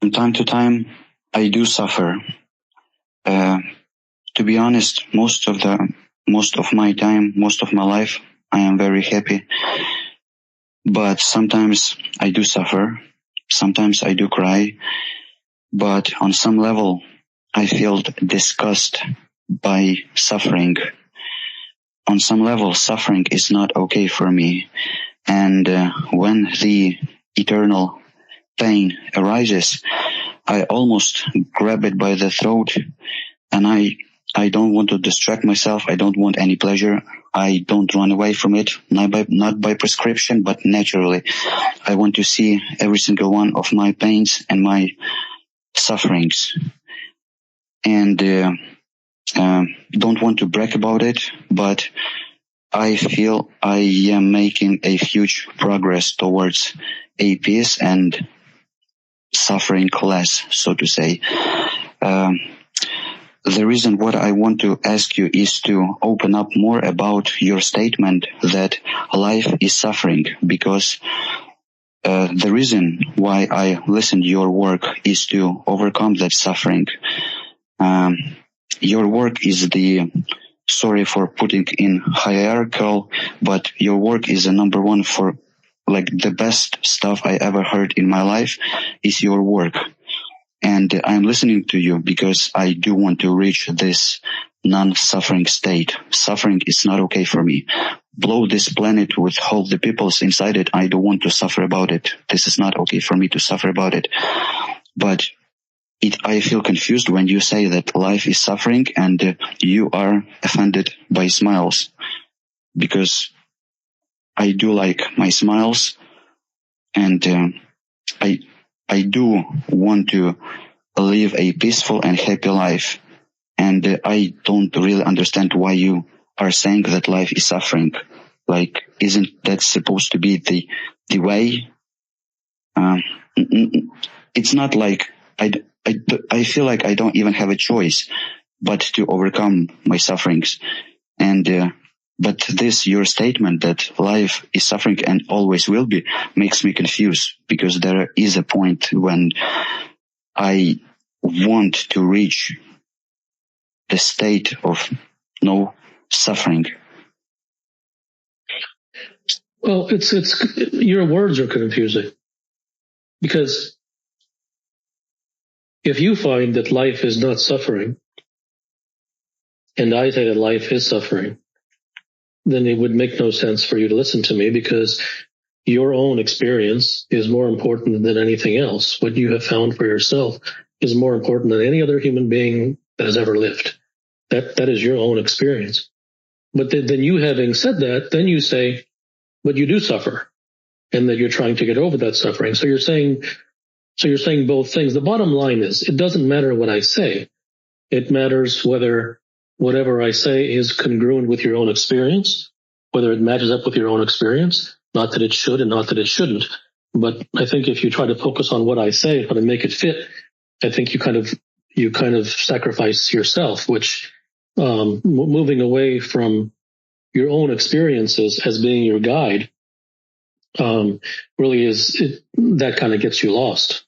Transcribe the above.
From time to time, I do suffer. To be honest, most of my time, most of my life, I am very happy. But sometimes I do suffer. Sometimes I do cry. But on some level, I feel disgust by suffering. On some level, suffering is not okay for me. And when the eternal pain arises, I almost grab it by the throat, and I don't want to distract myself. I don't want any pleasure. I don't run away from it, not by prescription, but naturally. I want to see every single one of my pains and my sufferings. And don't want to brag about it, but I feel I am making a huge progress towards a peace and suffering less, so to say. The reason what I want to ask you is to open up more about your statement that life is suffering, because the reason why I listen to your work is to overcome that suffering. Your work is sorry for putting in hierarchical, but your work is the number one for like the best stuff I ever heard in my life is your work. And I'm listening to you because I do want to reach this non-suffering state. Suffering is not okay for me. Blow this planet with all the peoples inside it. I don't want to suffer about it. This is not okay for me to suffer about it. But I feel confused when you say that life is suffering and you are offended by smiles, because I do like my smiles, and I do want to live a peaceful and happy life. And I don't really understand why you are saying that life is suffering. Like, isn't that supposed to be the way? It's not like I feel like I don't even have a choice but to overcome my sufferings. And but your statement that life is suffering and always will be makes me confused, because there is a point when I want to reach the state of no suffering. Well, it's your words are confusing, because if you find that life is not suffering, and I say that life is suffering, then it would make no sense for you to listen to me, because your own experience is more important than anything else. What you have found for yourself is more important than any other human being that has ever lived. That is your own experience. But then you, having said that, then you say, but you do suffer, and that you're trying to get over that suffering. So you're saying both things. The bottom line is, it doesn't matter what I say. It matters whether whatever I say is congruent with your own experience, whether it matches up with your own experience. Not that it should and not that it shouldn't. But I think if you try to focus on what I say, how to make it fit, I think you kind of sacrifice yourself, which moving away from your own experiences as being your guide really that kind of gets you lost.